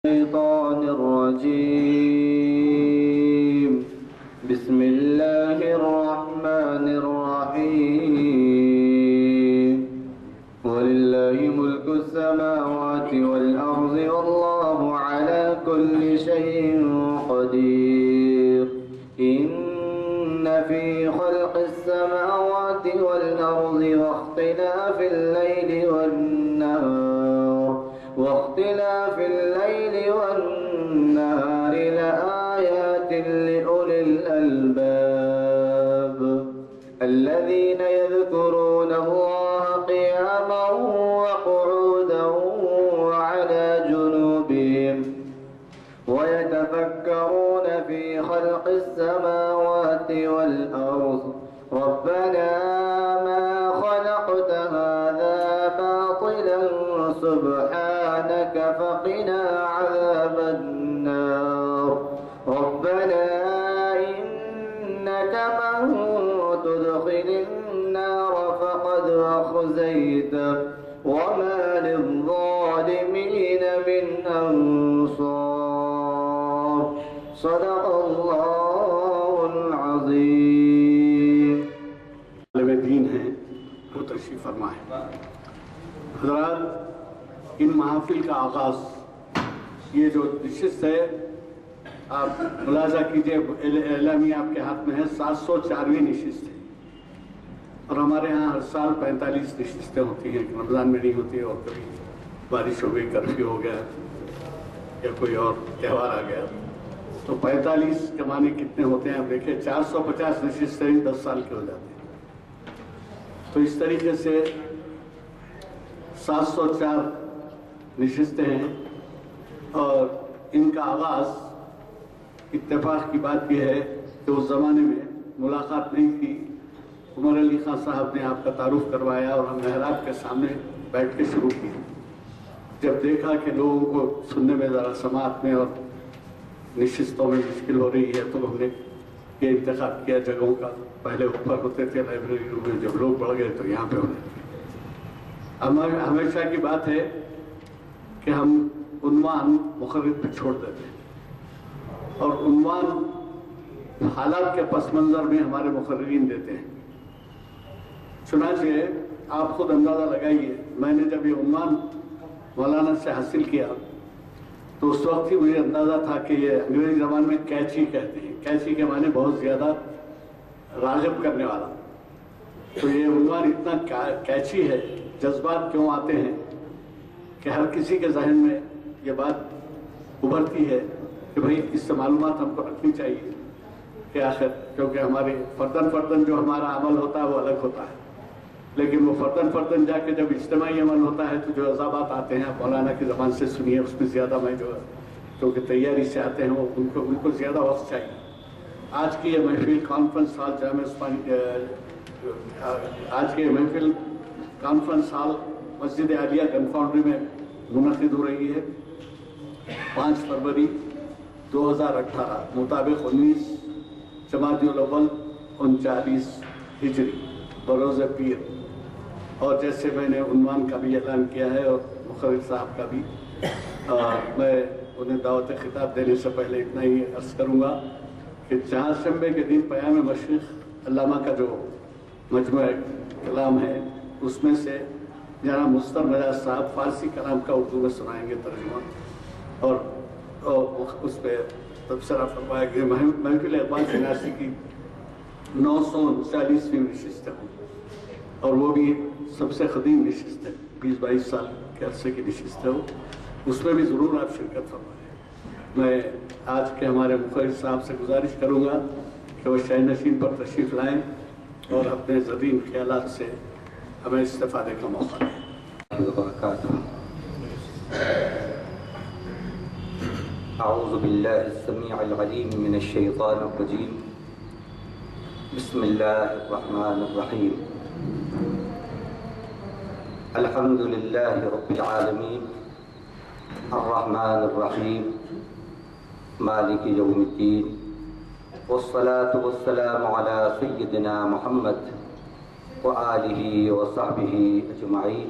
الشيطان الرجيم. بسم الله الرحمن الرحيم. ولله ملك السماوات والأرض والله على كل شيء قدير. إن في خلق السماوات والأرض واختلاف الليل والنهار لآيات لأولي الألباب الذين يذكرون الله قياما وقعودا وعلى جنوبهم ويتفكرون في خلق السماوات والأرض ربنا ما خلقت هذا باطلا سبحانك فقنا عذاب النار. ربنا إنك من تدخل النار فقد أخزيته وما للظالمين من أنصار. صدق الله العظيم. طالب دین ہیں وہ تشریف فرمائیں. حضرات، ان محافل کا آغاز، یہ جو نشست ہے آپ ملاحظہ کیجئے، اعلامیہ آپ کے ہاتھ میں ہے، 704ویں نشست ہے اور ہمارے ہاں ہر سال 45 نشستیں ہوتی ہیں. رمضان میں نہیں ہوتی ہے اور کبھی بارش ہو گئی، کرفیو ہو گیا یا کوئی اور تہوار آ گیا، تو 45 کے معنی کتنے ہوتے ہیں آپ دیکھیں. 450 نشستیں 10 سال کے ہو جاتے ہیں. تو اس طریقے سے 704 نشستیں ہیں اور ان کا آغاز، اتفاق کی بات یہ ہے کہ اس زمانے میں ملاقات نہیں تھی. عمر علی خان صاحب نے آپ کا تعارف کروایا اور ہم محراب کے سامنے بیٹھ کے شروع کی. جب دیکھا کہ لوگوں کو سننے میں ذرا سماعت میں اور نشستوں میں مشکل ہو رہی ہے تو ہم نے یہ انتخاب کیا جگہوں کا. پہلے اوپر ہوتے تھے لائبریری روم میں، جب لوگ بڑھ گئے تو یہاں پہ ہونے. ہمیشہ کی بات ہے کہ ہم عنوان مقرر پہ چھوڑ دیتے ہیں اور عنوان حالات کے پس منظر میں ہمارے مقررین دیتے ہیں. چنانچہ آپ خود اندازہ لگائیے، میں نے جب یہ عنوان مولانا سے حاصل کیا تو اس وقت ہی مجھے اندازہ تھا کہ یہ انگریزی زبان میں کیچی کہتے ہیں. کیچی کے معنی بہت زیادہ راغب کرنے والا. تو یہ عنوان اتنا کیچی ہے، جذبات کیوں آتے ہیں کہ ہر کسی کے ذہن میں یہ بات ابھرتی ہے کہ بھئی اس سے معلومات ہم کو رکھنی چاہیے کہ آخر، کیونکہ ہماری فردن جو ہمارا عمل ہوتا ہے وہ الگ ہوتا ہے، لیکن وہ فردن جا کے جب اجتماعی عمل ہوتا ہے تو جو عذابات آتے ہیں مولانا کی زبان سے سنیے. اس میں زیادہ میں جو کیونکہ تیاری سے آتے ہیں وہ ان کو زیادہ وقت چاہیے. آج کی یہ محفل کانفرنس ہال جامع آج کی یہ محفل کانفرنس ہال مسجد عالیہ گن فاؤنڈری میں منعقد ہو رہی ہے. 5 فروری 2018 مطابق 19 جمادی الاول 39 ہجری بروز پیر. اور جیسے میں نے عنوان کا بھی اعلان کیا ہے اور مقرر صاحب کا بھی، میں انہیں دعوت خطاب دینے سے پہلے اتنا ہی عرض کروں گا کہ چہارشنبے کے دن پیام مشرق علامہ کا جو مجموعہ کلام ہے اس میں سے جناب مستر نجات صاحب فارسی کلام کا اردو میں سنائیں گے ترجمہ، اور اس پہ تبصرہ فرمایا گیا. محفل اقبال سناسی کی 939ویں نشست ہے اور وہ بھی سب سے قدیم نشست ہے، 20-22 سال کے عرصے کی نشست ہے. اس میں بھی ضرور آپ شرکت فرمائیں. میں آج کے ہمارے مقرر صاحب سے گزارش کروں گا کہ وہ شاہ نشین پر تشریف لائیں اور اپنے زرین خیالات سے ہمیں استفادے کا موقع دیں. اعوذ باللہ السمیع العلیم من الشیطان الرجیم. بسم اللہ الرحمن الرحیم. الحمد للہ رب العالمین الرحمن الرحیم مالک یوم الدین والصلاة والسلام على سیدنا محمد وآلہ وصحبہ اجمعین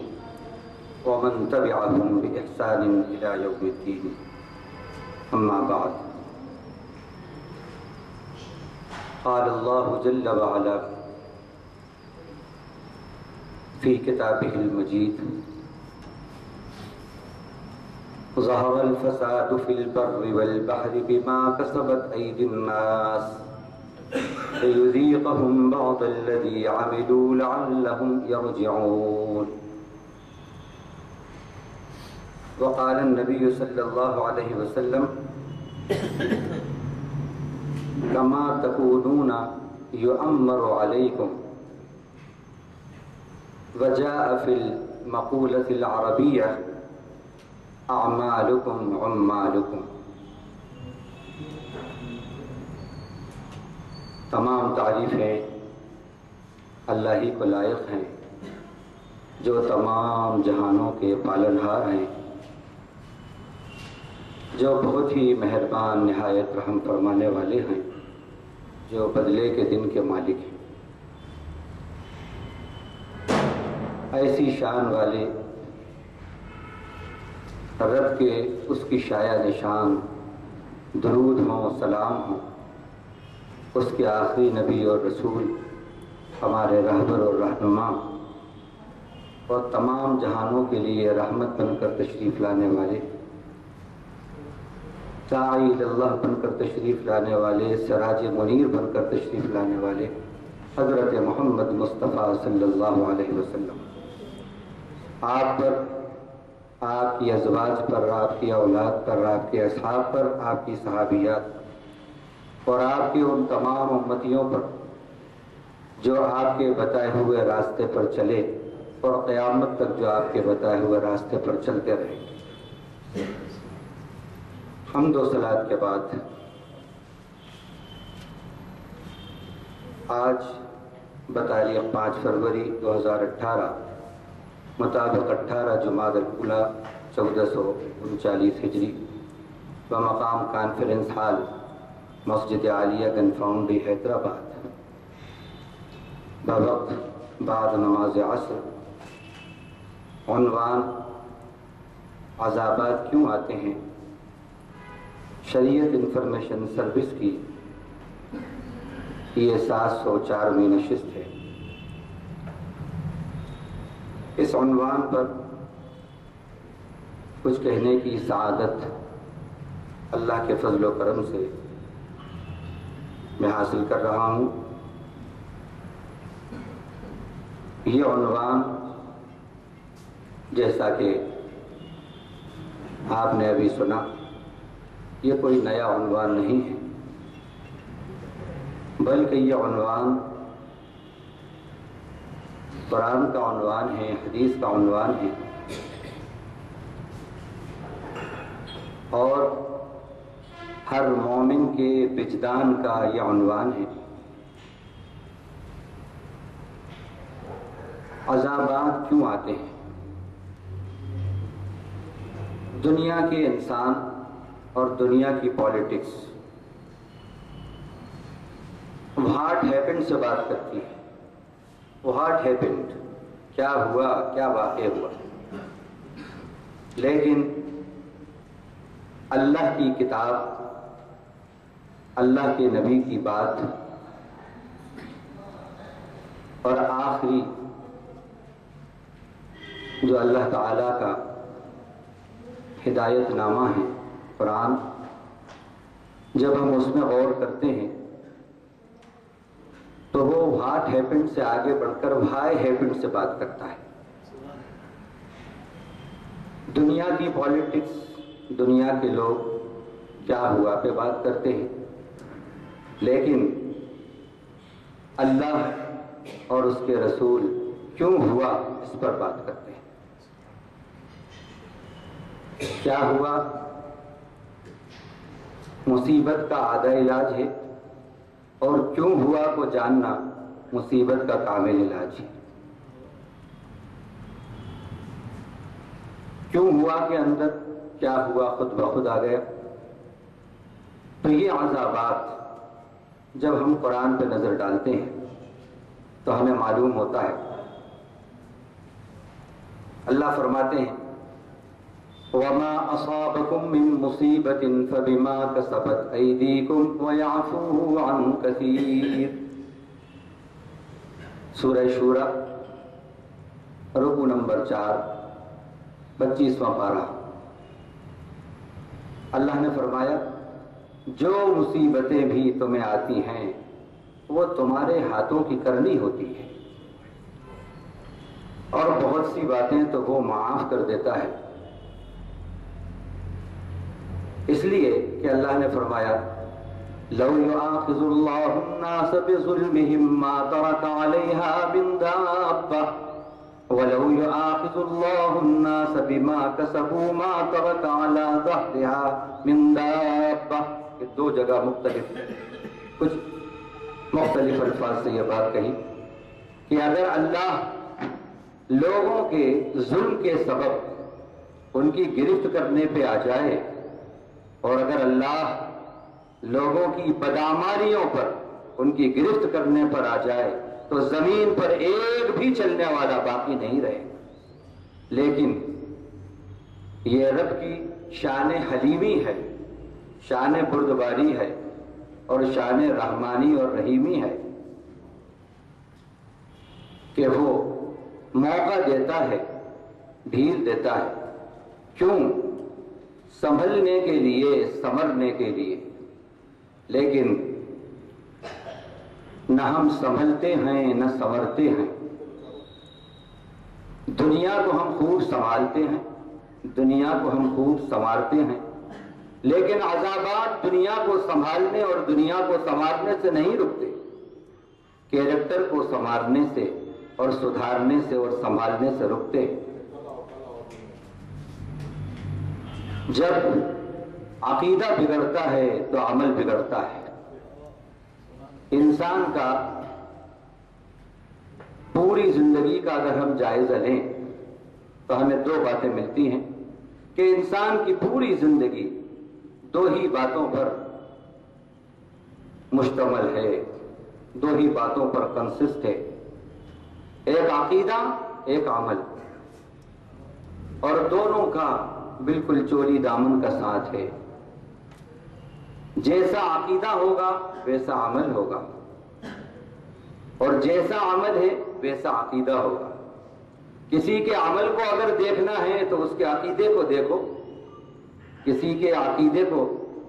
ومن تبعهم بإحسان إلى يوم الدين. أما بعد قال الله جل وعلا في كتابه المجيد ظهر الفساد في البر والبحر بما كسبت أيدي الناس ليذيقهم بعض الذي عملوا لعلهم يرجعون. وقال النبي صلى الله عليه وسلم كما تكونون يؤمر عليكم. وجاء في المقولة العربية أعمالكم عمالكم. تمام تعریفیں اللہ ہی کو لائق ہیں جو تمام جہانوں کے پالنہار ہیں، جو بہت ہی مہربان نہایت رحم فرمانے والے ہیں، جو بدلے کے دن کے مالک ہیں۔ ایسی شان والے رب کے اس کی شایع نشان درود ہوں، سلام ہوں اس کے آخری نبی اور رسول، ہمارے رہبر اور رہنما اور تمام جہانوں کے لیے رحمت بن کر تشریف لانے والے، داعی اللہ بن کر تشریف لانے والے، سراج منیر بن کر تشریف لانے والے حضرت محمد مصطفیٰ صلی اللہ علیہ وسلم، آپ پر، آپ کی ازواج پر، آپ کی اولاد پر، آپ کے اصحاب پر، آپ کی صحابیات اور آپ کے ان تمام امتیوں پر جو آپ کے بتائے ہوئے راستے پر چلے اور قیامت تک جو آپ کے بتائے ہوئے راستے پر چلتے رہے۔ حمد و صلات کے بعد آج بتاریخ 5 فروری 2018 مطابق 18 جمادی الاولیٰ 1439 ہجری بمقام کانفرنس ہال مسجد عالیہ گن فاؤنڈی حیدرآباد بوقت بعد نماز عصر، عنوان عذابات کیوں آتے ہیں، شریعت انفارمیشن سروس کی یہ 704ویں نشست ہے۔ اس عنوان پر کچھ کہنے کی سعادت اللہ کے فضل و کرم سے میں حاصل کر رہا ہوں۔ یہ عنوان جیسا کہ آپ نے ابھی سنا، یہ کوئی نیا عنوان نہیں ہے، بلکہ یہ عنوان قرآن کا عنوان ہے، حدیث کا عنوان ہے، اور ہر مومن کے وجدان کا یہ عنوان ہے۔ عذابات کیوں آتے ہیں؟ دنیا کے انسان اور دنیا کی پالیٹکس واٹ ہیپنڈ سے بات کرتی ہے، واٹ ہیپنڈ، کیا ہوا، کیا واقع ہوا، لیکن اللہ کی کتاب، اللہ کے نبی کی بات اور آخری جو اللہ تعالیٰ کا ہدایت نامہ ہے قرآن، جب ہم اس میں غور کرتے ہیں تو وہ واٹ ہیپنڈ سے آگے بڑھ کر وائی ہیپنڈ سے بات کرتا ہے۔ دنیا کی پالیٹکس، دنیا کے لوگ کیا ہوا پہ بات کرتے ہیں، لیکن اللہ اور اس کے رسول کیوں ہوا اس پر بات کرتے ہیں۔ کیا ہوا مصیبت کا آدھا علاج ہے، اور کیوں ہوا کو جاننا مصیبت کا کامل علاج ہے۔ کیوں ہوا کے اندر کیا ہوا خود بخود آ گیا۔ تو یہ عذابات جب ہم قرآن پہ نظر ڈالتے ہیں تو ہمیں معلوم ہوتا ہے، اللہ فرماتے ہیں وما أصابكم من مصيبة فبما كسبت أيديكم ويعفو عن كثير. سورہ شورى رکوع نمبر 4 25واں پارہ. اللہ نے فرمایا جو مصیبتیں بھی تمہیں آتی ہیں وہ تمہارے ہاتھوں کی کرنی ہوتی ہے، اور بہت سی باتیں تو وہ معاف کر دیتا ہے. اس لیے کہ اللہ نے فرمایا لو يؤاخذ الله الناس بظلمهم ما ترك عليها من دابة ولو يؤاخذ الله الناس بما كسبوا ما ترك على ظهرها من دابة. یہ دو جگہ مختلف کچھ مختلف الفاظ سے یہ بات کہی کہ اگر اللہ لوگوں کے ظلم کے سبب ان کی گرفت کرنے پہ آ جائے، اور اگر اللہ لوگوں کی بدعمالیوں پر ان کی گرفت کرنے پر آ جائے تو زمین پر ایک بھی چلنے والا باقی نہیں رہے. لیکن یہ رب کی شان حلیمی ہے، شان بردباری ہے، اور شان رحمانی اور رحیمی ہے کہ وہ موقع دیتا ہے، ڈھیل دیتا ہے. کیوں؟ سنبھلنے کے لیے، سنورنے کے لیے. لیکن نہ ہم سنبھلتے ہیں نہ سنورتے ہیں. دنیا کو ہم خوب سنبھالتے ہیں، دنیا کو ہم خوب سنوارتے ہیں، لیکن عذابات دنیا کو سنبھالنے اور دنیا کو سنوارنے سے نہیں رکتے. کیریکٹر کو سنوارنے سے اور سدھارنے سے اور سنبھالنے سے رکتے ہیں. جب عقیدہ بگڑتا ہے تو عمل بگڑتا ہے. انسان کا پوری زندگی کا اگر ہم جائزہ لیں تو ہمیں دو باتیں ملتی ہیں کہ انسان کی پوری زندگی دو ہی باتوں پر مشتمل ہے، دو ہی باتوں پر کنسسٹ ہے. ایک عقیدہ، ایک عمل، اور دونوں کا بالکل چولی دامن کا ساتھ ہے. جیسا عقیدہ ہوگا ویسا عمل ہوگا، اور جیسا عمل ہے ویسا عقیدہ ہوگا. کسی کے عمل کو اگر دیکھنا ہے تو اس کے عقیدے کو دیکھو، کسی کے عقیدے کو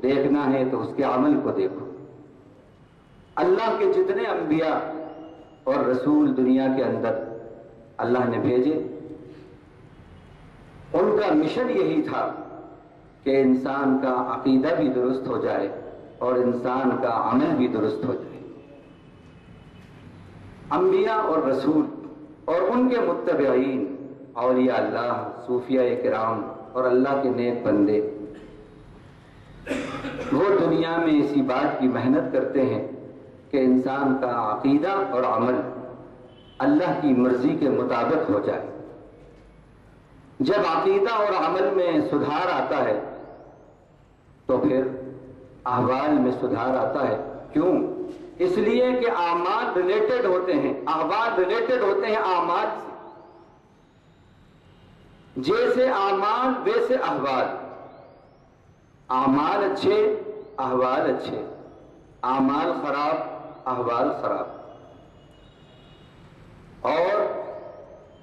دیکھنا ہے تو اس کے عمل کو دیکھو. اللہ کے جتنے انبیاء اور رسول دنیا کے اندر اللہ نے بھیجے، ان کا مشن یہی تھا کہ انسان کا عقیدہ بھی درست ہو جائے اور انسان کا عمل بھی درست ہو جائے. انبیاء اور رسول اور ان کے متبعین، اولیاء اللہ، صوفیاء کرام اور اللہ کے نیک بندے، وہ دنیا میں اسی بات کی محنت کرتے ہیں کہ انسان کا عقیدہ اور عمل اللہ کی مرضی کے مطابق ہو جائے. جب عقیدہ اور عمل میں سدھار آتا ہے تو پھر احوال میں سدھار آتا ہے. کیوں؟ اس لیے کہ اعمال ریلیٹڈ ہوتے ہیں، احوال ریلیٹڈ ہوتے ہیں اعمال سے. جیسے اعمال ویسے احوال. اعمال اچھے، احوال اچھے. اعمال خراب، احوال خراب. اور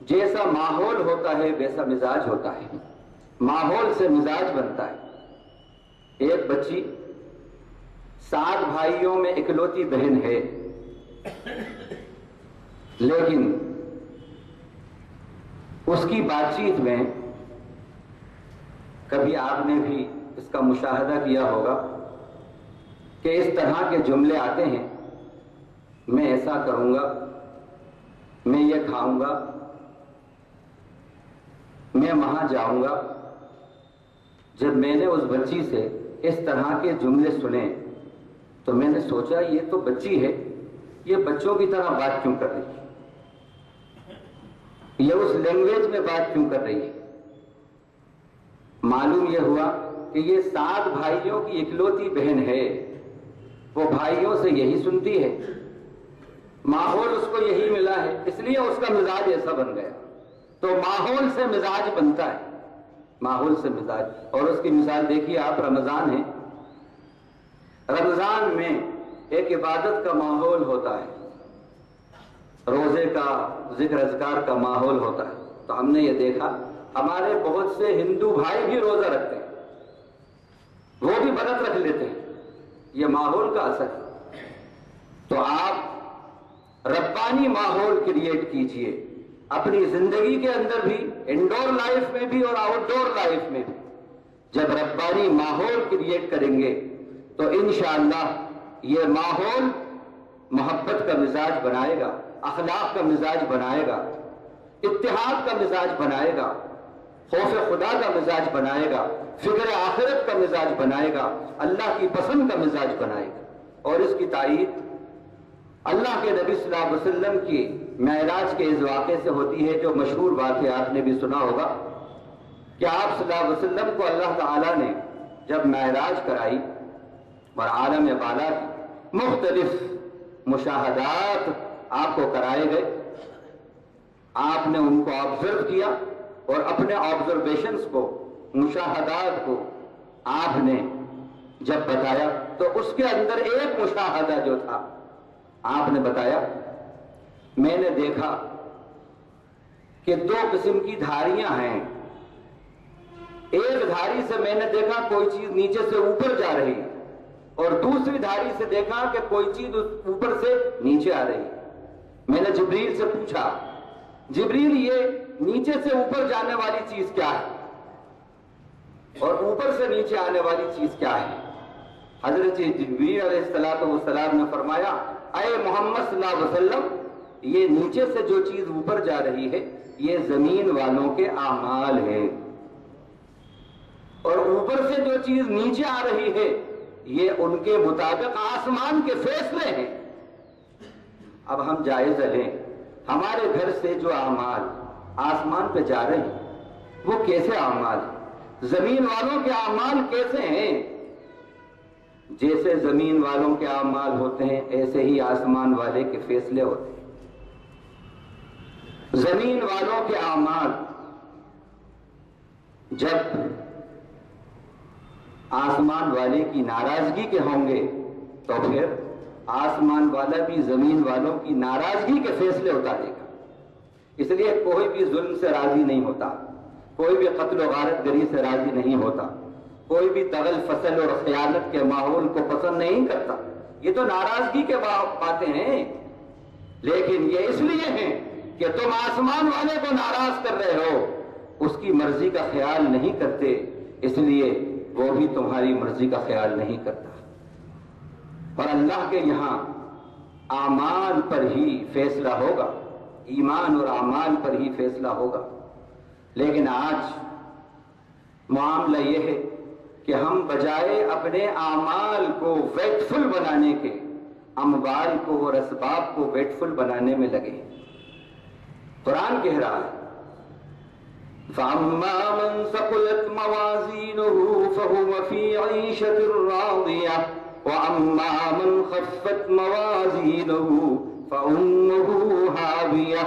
جیسا ماحول ہوتا ہے ویسا مزاج ہوتا ہے. ماحول سے مزاج بنتا ہے. ایک بچی 7 بھائیوں میں اکلوتی بہن ہے، لیکن اس کی بات چیت میں کبھی آپ نے بھی اس کا مشاہدہ کیا ہوگا کہ اس طرح کے جملے آتے ہیں، میں ایسا کروں گا، میں یہ کھاؤں گا، میں وہاں جاؤں گا. جب میں نے اس بچی سے اس طرح کے جملے سنے تو میں نے سوچا یہ تو بچی ہے، یہ بچوں کی طرح بات کیوں کر رہی ہے، یہ اس لینگویج میں بات کیوں کر رہی ہے. معلوم یہ ہوا کہ یہ 7 بھائیوں کی اکلوتی بہن ہے، وہ بھائیوں سے یہی سنتی ہے، ماحول اس کو یہی ملا ہے، اس لیے اس کا مزاج ایسا بن گیا. تو ماحول سے مزاج بنتا ہے، ماحول سے مزاج. اور اس کی مثال دیکھیے آپ، رمضان ہے، رمضان میں ایک عبادت کا ماحول ہوتا ہے، روزے کا، ذکر اذکار کا ماحول ہوتا ہے. تو ہم نے یہ دیکھا ہمارے بہت سے ہندو بھائی بھی روزہ رکھتے ہیں، وہ بھی برت رکھ لیتے ہیں. یہ ماحول کا اثر ہے. تو آپ ربانی ماحول کریٹ کیجئے اپنی زندگی کے اندر بھی، انڈور لائف میں بھی اور آؤٹ ڈور لائف میں بھی. جب ربانی ماحول کریٹ کریں گے تو انشاءاللہ یہ ماحول محبت کا مزاج بنائے گا، اخلاق کا مزاج بنائے گا، اتحاد کا مزاج بنائے گا، خوف خدا کا مزاج بنائے گا، فکر آخرت کا مزاج بنائے گا، اللہ کی پسند کا مزاج بنائے گا. اور اس کی تائید اللہ کے نبی صلی اللہ علیہ وسلم کی معراج کے اس واقعے سے ہوتی ہے، جو مشہور بات ہے، آپ نے بھی سنا ہوگا کہ آپ صلی اللہ علیہ وسلم کو اللہ تعالیٰ نے جب معراج کرائی اور عالم بالا کی مختلف مشاہدات آپ کو کرائے گئے، آپ نے ان کو آبزرو کیا اور اپنے آبزرویشنز کو، مشاہدات کو آپ نے جب بتایا تو اس کے اندر ایک مشاہدہ جو تھا آپ نے بتایا، میں نے دیکھا کہ دو قسم کی دھاریاں ہیں. ایک دھاری سے میں نے دیکھا کوئی چیز نیچے سے اوپر جا رہی اور دوسری دھاری سے دیکھا کہ کوئی چیز اوپر سے نیچے آ رہی. میں نے جبریل سے پوچھا، جبریل یہ نیچے سے اوپر جانے والی چیز کیا ہے اور اوپر سے نیچے آنے والی چیز کیا ہے؟ حضرت جبریل علیہ السلام نے فرمایا، اے محمد صلی اللہ علیہ وسلم، یہ نیچے سے جو چیز اوپر جا رہی ہے یہ زمین والوں کے اعمال ہیں، اور اوپر سے جو چیز نیچے آ رہی ہے یہ ان کے مطابق آسمان کے فیصلے ہیں. اب ہم جائزہ لیں، ہمارے گھر سے جو اعمال آسمان پہ جا رہے ہیں وہ کیسے اعمال ہیں؟ زمین والوں کے اعمال کیسے ہیں؟ جیسے زمین والوں کے اعمال ہوتے ہیں ایسے ہی آسمان والے کے فیصلے ہوتے ہیں. زمین والوں کے اعمال جب آسمان والے کی ناراضگی کے ہوں گے تو پھر آسمان والا بھی زمین والوں کی ناراضگی کے فیصلے اتارے گا. اس لیے کوئی بھی ظلم سے راضی نہیں ہوتا، کوئی بھی قتل و غارت گری سے راضی نہیں ہوتا، کوئی بھی دغل فصل اور خیانت کے ماحول کو پسند نہیں کرتا. یہ تو ناراضگی کے باتیں ہیں، لیکن یہ اس لیے ہیں کہ تم آسمان والے کو ناراض کر رہے ہو، اس کی مرضی کا خیال نہیں کرتے، اس لیے وہ بھی تمہاری مرضی کا خیال نہیں کرتا. اور اللہ کے یہاں اعمال پر ہی فیصلہ ہوگا، ایمان اور اعمال پر ہی فیصلہ ہوگا. لیکن آج معاملہ یہ ہے کہ ہم بجائے اپنے اعمال کو ویٹ فل بنانے کے، اموال کو اور اسباب کو ویٹ فل بنانے میں لگے. قرآن کہہ رہا ہے فَأَمَّا مَنْ ثَقُلَتْ مَوَازِينُهُ فَهُوَ فِي عِيشَةٍ رَاضِيَةٍ وَأَمَّا مَنْ خَفَّتْ مَوَازِينُهُ فَأُمُّهُ هَاوِيَةٌ.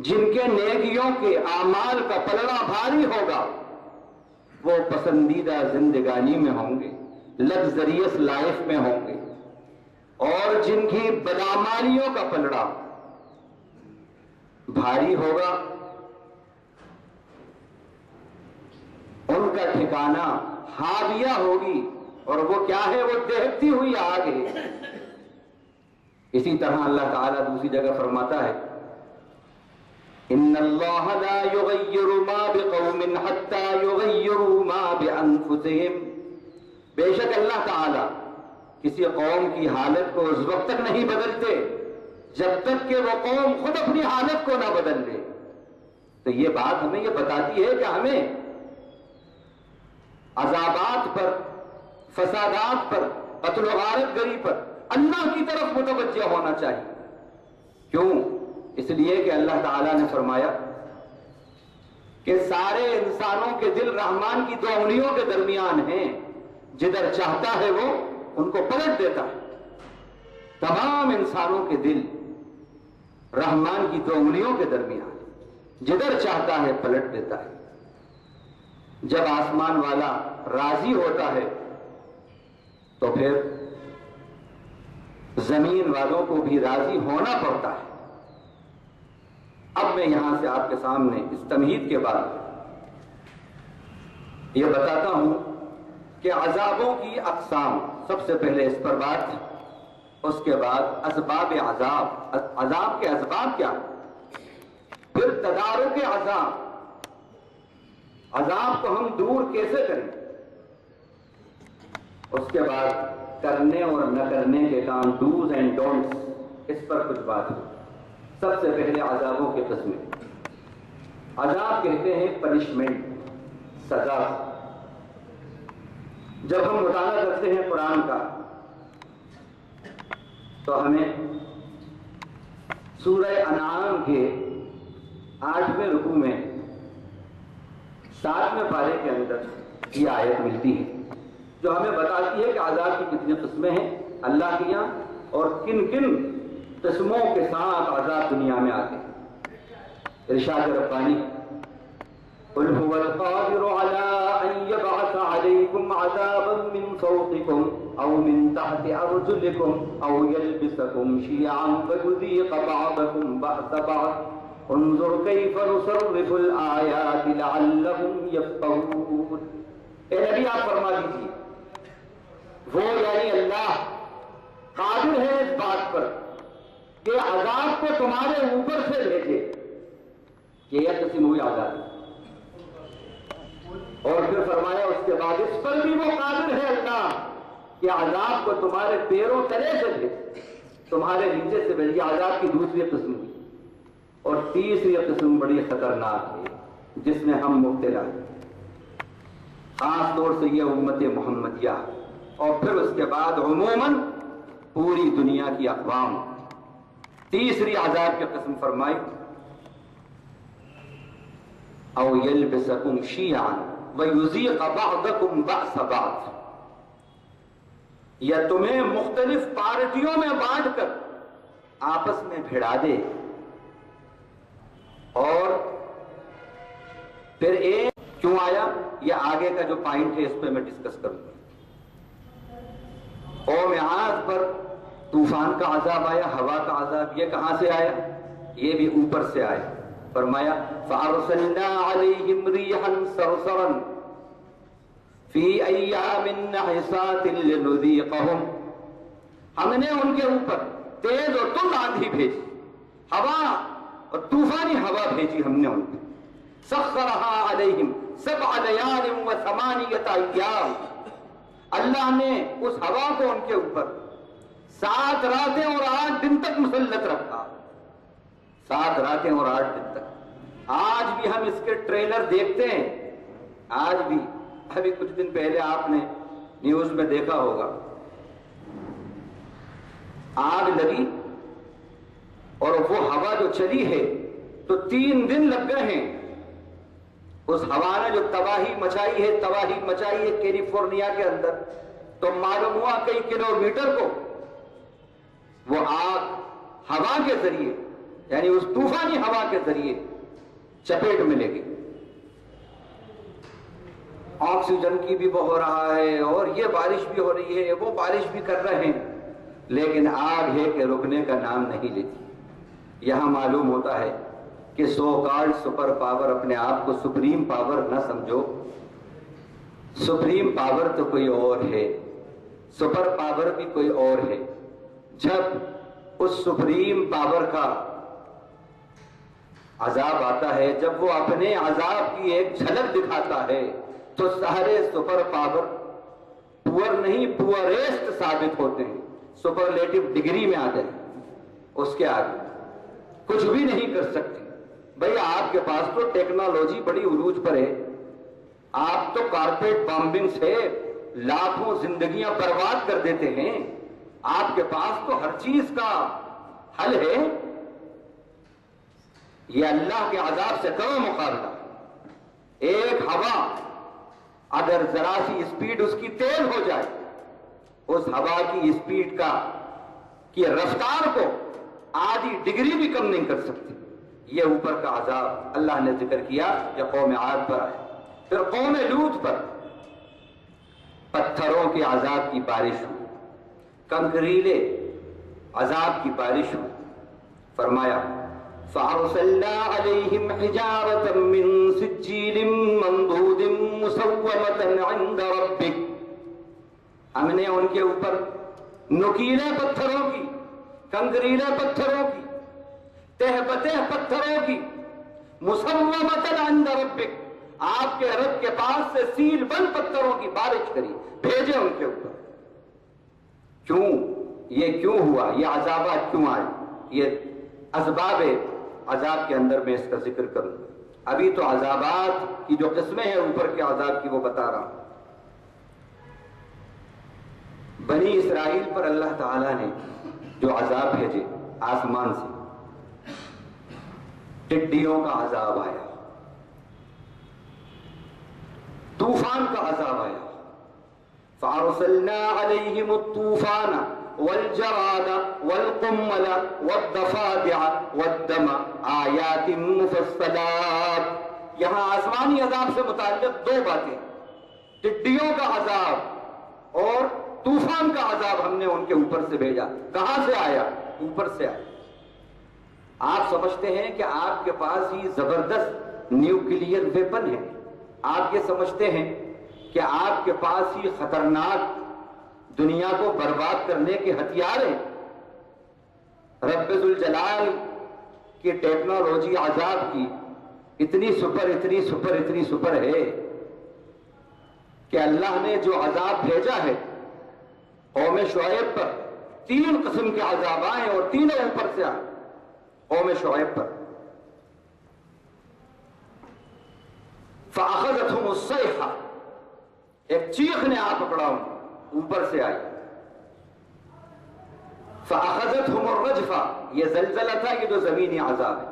جن کے نیکیوں کے اعمال کا پلڑا بھاری ہوگا وہ پسندیدہ زندگانی میں ہوں گے، لگزریس لائف میں ہوں گے، اور جن کی بدعمالیوں کا پلڑا بھاری ہوگا ان کا ٹھکانہ ہاویہ ہوگی. اور وہ کیا ہے؟ وہ دہتی ہوئی آگ ہے. اسی طرح اللہ تعالیٰ دوسری جگہ فرماتا ہے ان اللہ لا یغیر ما بقوم حتی یغیروا ما بانفسہم. بے شک اللہ تعالیٰ کسی قوم کی حالت کو اس وقت تک نہیں بدلتے جب تک کہ وہ قوم خود اپنی حالت کو نہ بدل لے. تو یہ بات ہمیں یہ بتاتی ہے کہ ہمیں عذابات پر، فسادات پر، قتل و غارت گری پر اللہ کی طرف متوجہ ہونا چاہیے. کیوں؟ اس لیے کہ اللہ تعالیٰ نے فرمایا کہ سارے انسانوں کے دل رحمان کی دو انگلیوں کے درمیان ہیں، جدھر چاہتا ہے وہ ان کو پلٹ دیتا ہے. تمام انسانوں کے دل رحمان کی دو انگلیوں کے درمیان، جدھر چاہتا ہے پلٹ دیتا ہے. جب آسمان والا راضی ہوتا ہے تو پھر زمین والوں کو بھی راضی ہونا پڑتا ہے۔ اب میں یہاں سے آپ کے سامنے اس تمہید کے بعد یہ بتاتا ہوں کہ عذابوں کی اقسام، سب سے پہلے اس پر بات، اس کے بعد اسباب عذاب، عذاب کے اسباب کیا، پھر تدارک عذاب، عذاب کو ہم دور کیسے کریں، اس کے بعد کرنے اور نہ کرنے کے کام، ڈوز اینڈ ڈونٹس، اس پر کچھ بات ہو۔ سب سے پہلے عذابوں کے قسمیں۔ عذاب کہتے ہیں پنشمنٹ، سزا۔ جب ہم مطالعہ کرتے ہیں قرآن کا تو ہمیں سورہ انعام کے 8ویں رکوع میں 7ویں پارے کے اندر یہ آیت ملتی ہے جو ہمیں بتاتی ہے کہ عذاب کی کتنی قسمیں ہیں اللہ کے یہاں، اور کن کن قسموں کے ساتھ عذاب دنیا میں آتے ہیں۔ ارشاد ربانی، قل هو القادر على ان يبعث عليكم عذابا من فوقكم او من تحت ارجلكم او يلبسكم شيعا فيذيق بعضكم بأس بعض انظر كيف نصرف الآيات لعلهم يفقهون۔ اے نبی آپ فرما دیجیے، وہ یعنی اللہ قادر ہے اس بات پر کہ عذاب کو تمہارے اوپر سے بھیجے، کہ یہ قسم ہوئی عذاب، اور پھر فرمایا اس کے بعد اس پر بھی وہ قادر ہے اللہ کہ عذاب کو تمہارے پیروں تلے سے بھیجے، تمہارے نیچے سے بھیجے۔ عذاب کی دوسری قسم ہوئی، اور تیسری قسم بڑی خطرناک ہے جس میں ہم مبتلا ہیں، خاص طور سے یہ امت محمدیہ، اور پھر اس کے بعد عموماً پوری دنیا کی اقوام۔ تیسری عذاب کی قسم فرمائی، او یلبسکم شیعا ویذیق بعضکم بأس بعض، یا تمہیں مختلف پارٹیوں میں بانٹ کر آپس میں بھیڑا دے، اور پھر ایک کیوں آیا، یہ آگے کا جو پوائنٹ ہے اس پہ میں ڈسکس کروں گا۔ قوم عاد پر طوفان کا عذاب آیا، ہوا کا عذاب، یہ کہاں سے آیا؟ یہ بھی اوپر سے آیا۔ فرمایا فَأَرْسَلْنَا عَلَيْهِمْ رِيحًا صَرْصَرًا فِي أَيَّامٍ نَحِسَاتٍ لِنُذِيقَهُمْ، ہم نے ان کے اوپر تیز اور تند آندھی بھیجی، ہوا اور طوفانی ہوا بھیجی ہم نے ان پہ، سَخَّرَهَا عَلَيْهِمْ 7 لَيَالٍ و8 أَيَّامٍ، اللہ نے اس ہوا کو ان کے اوپر 7 راتیں اور 8 دن تک مسلط رکھا، 7 راتیں اور 8 دن تک۔ آج بھی ہم اس کے ٹریلر دیکھتے ہیں، آج بھی، ابھی کچھ دن پہلے آپ نے نیوز میں دیکھا ہوگا، آگ لگی اور وہ ہوا جو چلی ہے تو 3 دن لگ گئے ہیں، اس ہوا نے جو تباہی مچائی ہے کیلیفورنیا کے اندر، تو معلوم ہوا کئی کلومیٹر کو وہ آگ ہوا کے ذریعے، یعنی اس طوفانی ہوا کے ذریعے چپیٹ میں لے گئی۔ آکسیجن کی بھی ہو رہا ہے، اور یہ بارش بھی ہو رہی ہے، وہ بارش بھی کر رہے ہیں، لیکن آگ ہے کہ رکنے کا نام نہیں لیتی۔ یہاں معلوم ہوتا ہے کہ سو کالڈ سپر پاور اپنے آپ کو سپریم پاور نہ سمجھو، سپریم پاور تو کوئی اور ہے، سپر پاور بھی کوئی اور ہے۔ جب اس سپریم پاور کا عذاب آتا ہے، جب وہ اپنے عذاب کی ایک جھلک دکھاتا ہے، تو سارے سپر پاور پور نہیں پوریسٹ ثابت ہوتے ہیں، سپرلیٹو ڈگری میں آتے ہیں، اس کے آگے کچھ بھی نہیں کر سکتے۔ بھئی آپ کے پاس تو ٹیکنالوجی بڑی عروج پر ہے، آپ تو کارپیٹ بامبنگ سے لاکھوں زندگیاں برباد کر دیتے ہیں، آپ کے پاس تو ہر چیز کا حل ہے، یہ اللہ کے عذاب سے کم مقابلہ۔ ایک ہوا اگر ذرا سی اسپیڈ اس کی تیز ہو جائے، اس ہوا کی اسپیڈ کی رفتار کو آدھی ڈگری بھی کم نہیں کر سکتی۔ یہ اوپر کا عذاب اللہ نے ذکر کیا، یہ قوم عاد پر آئے۔ پھر قوم لوط پر پتھروں کے عذاب کی بارش ہوئی، کنکریلے عذاب کی بارش ہوئی. فرمایا فَأَرْسَلْنَا عَلَيْهِمْ حِجَارَةً مِّن سِجِّيلٍ مَّنضُودٍ مُّسَوَّمَةً عِندَ رَبِّكَ، ہم نے ان کے اوپر نکیلے پتھروں کی، کنکریلے پتھروں کی، تہ بتہ پتھروں کی، مسومۃ عند ربک، آپ کے رب کے پاس سے سیل بند پتھروں کی بارش کری، بھیجے ان کے اوپر. کیوں یہ کیوں ہوا، یہ عذابات کیوں آئے؟ یہ اسباب عذاب کے اندر میں اس کا ذکر کروں. ابھی تو عذابات کی جو قسمیں ہیں اوپر کے عذاب کی وہ بتا رہا ہوں. بنی اسرائیل پر اللہ تعالیٰ نے جو عذاب بھیجے آسمان سے، ٹڈیوں کا عذاب آیا، طوفان کا عذاب آیا. فَأَرْسَلْنَا عَلَيْهِمُ الطُّوفَانَ وَالْجَرَادَ وَالْقُمَّلَ وَالضَّفَادِعَ وَالدَّمَ آيَاتٍ مُفَصَّلَاتٍ. یہاں آسمانی عذاب سے متعلق دو باتیں، ٹڈیوں کا عذاب اور طوفان کا عذاب ہم نے ان کے اوپر سے بھیجا. کہاں سے آیا؟ اوپر سے آیا. آپ سمجھتے ہیں کہ آپ کے پاس ہی زبردست نیوکلیئر ویپن ہے، آپ یہ سمجھتے ہیں کہ آپ کے پاس ہی خطرناک دنیا کو برباد کرنے کے ہتھیار ہیں. رب ذوالجلال کی ٹیکنالوجی عذاب کی اتنی سپر ہے کہ اللہ نے جو عذاب بھیجا ہے قوم شعیب پر، 3 قسم کے عذاب آئے اور تینوں اوپر سے آئے. قوم شعیب پر فَأَخَذَتْهُمُ الصَّيْحَةُ، ایک چیخ نے آپ پکڑا ہوں، اوپر سے آئی. فَأَخَذَتْهُمُ الرَّجْفَةُ، یہ زلزلہ تھا، یہ جو زمینی عذاب ہے.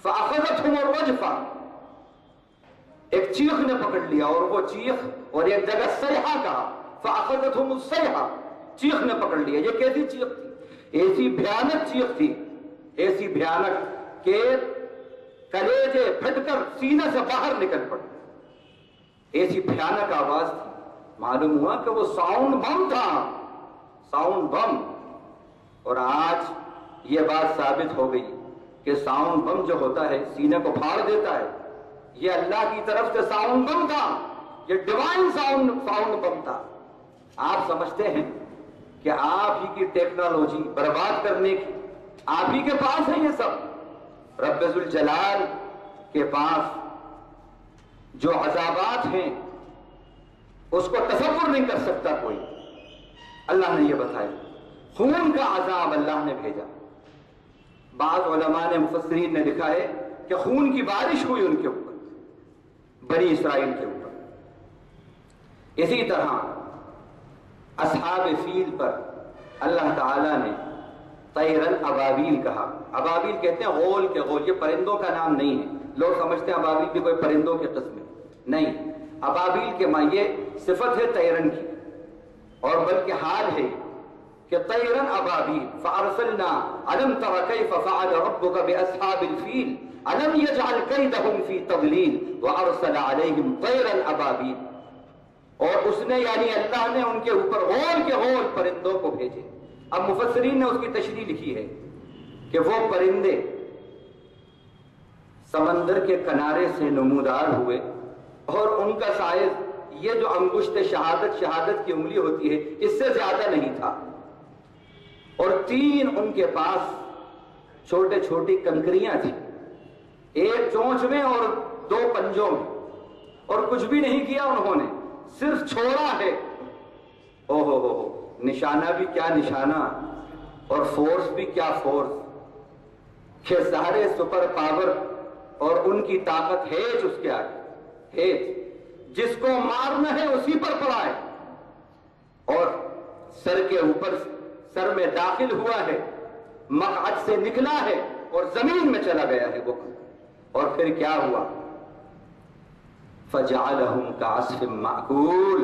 فَأَخَذَتْهُمُ الرَّجْفَةُ، ایک چیخ نے پکڑ لیا، اور وہ چیخ، اور ایک جگہ صیحہ کہا، فَأَخَذَتْهُمُ الصَّيْحَةُ، چیخ نے پکڑ لیا. یہ کیسی چیخ تھی؟ ایسی بھیانک چیخ تھی، ایسی بھیانک کہ کلیجے پھٹ کر سینے سے باہر نکل پڑے. ایسی بھیانک آواز تھی، معلوم ہوا کہ وہ ساؤنڈ بم تھا، ساؤنڈ بم. اور آج یہ بات ثابت ہو گئی کہ ساؤنڈ بم جو ہوتا ہے سینے کو پھاڑ دیتا ہے، یہ اللہ کی طرف سے ساؤنڈ بم تھا، یہ ڈیوائن ساؤنڈ بم تھا. آپ سمجھتے ہیں کہ آپ ہی کی ٹیکنالوجی برباد کرنے کی آپ ہی کے پاس ہے یہ سب. رب ذوالجلال کے پاس جو عذابات ہیں اس کو تصور نہیں کر سکتا کوئی. اللہ نے یہ بتایا، خون کا عذاب اللہ نے بھیجا. بعض علماء نے، مفسرین نے لکھا ہے کہ خون کی بارش ہوئی ان کے اوپر، بنی اسرائیل کے اوپر. اسی طرح اصحاب فیل پر اللہ تعالیٰ نے طیرن ابابیل کہا. ابابیل کہتے ہیں غول کے غول، یہ پرندوں کا نام نہیں ہے. لوگ سمجھتے ہیں ابابیل بھی کوئی پرندوں کی قسم ہے، نہیں. ابابیل کے معنی صفت ہے طیرن کی، اور بلکہ حال ہے کہ طیرن ابابیل. فارسلنا الم تر کیف فعل ربک باصحاب الفیل الم یجعل کیدہم فی تضلیل وارسل علیہم طیرا ابابیل. اور اس نے یعنی اللہ نے ان کے اوپر غول کے غول پرندوں کو بھیجے. اب مفسرین نے اس کی تشریح لکھی ہے کہ وہ پرندے سمندر کے کنارے سے نمودار ہوئے، اور ان کا سائز یہ جو انگشت شہادت کی انگلی ہوتی ہے اس سے زیادہ نہیں تھا. اور 3 ان کے پاس چھوٹے چھوٹی کنکریاں تھیں، ایک چونچ میں اور 2 پنجوں میں، اور کچھ بھی نہیں کیا انہوں نے، صرف چھوڑا ہے. او ہو، نشانہ بھی کیا نشانہ، اور فورس بھی کیا فورس، کہ سارے سپر پاور اور ان کی طاقت ہے اس کے آگے ہے. جس کو مارنا ہے اسی پر پڑا ہے، اور سر کے اوپر، سر میں داخل ہوا ہے، مقعد سے نکلا ہے اور زمین میں چلا گیا ہے وہ. اور پھر کیا ہوا؟ فَجَعَلَهُمْ كَعَصْفٍ مَأْكُولٍ،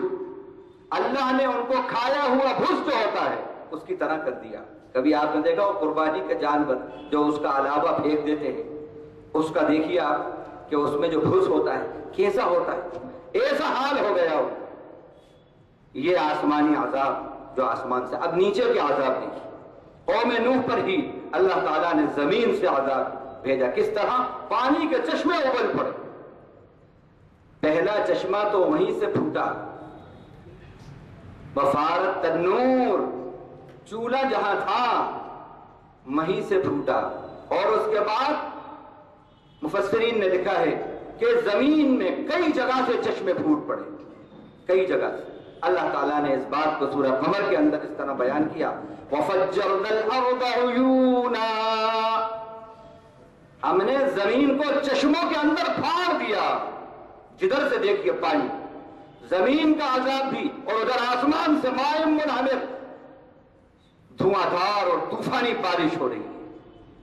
اللہ نے ان کو کھایا ہوا بھس جو ہوتا ہے اس کی طرح کر دیا. کبھی آپ نے دیکھا وہ قربانی کا جانور جو اس کا علاوہ پھینک دیتے ہیں، اس کا دیکھیے آپ کہ اس میں جو گھس ہوتا ہے کیسا ہوتا ہے، ایسا حال ہو گیا ہو. یہ آسمانی عذاب جو آسمان سے، اب نیچے کے عذاب دیکھیے. قوم نوح پر ہی اللہ تعالیٰ نے زمین سے عذاب بھیجا. کس طرح؟ پانی کے چشمے ابل پڑے. پہلا چشمہ تو وہیں سے پھوٹا، بفارت تنور، چولہا جہاں تھا وہیں سے پھوٹا. اور اس کے بعد مفسرین نے لکھا ہے کہ زمین میں کئی جگہ سے چشمے پھوٹ پڑے، کئی جگہ سے. اللہ تعالیٰ نے اس بات کو سورہ قمر کے اندر اس طرح بیان کیا، وَفَجَّرْنَا الْأَرْضَ عُيُونًا، ہم نے زمین کو چشموں کے اندر پھاڑ دیا. جدھر سے دیکھیے پانی، زمین کا عذاب بھی، اور ادھر آسمان سے ماء منہمر، دھواں دھار اور طوفانی بارش ہو رہی ہے،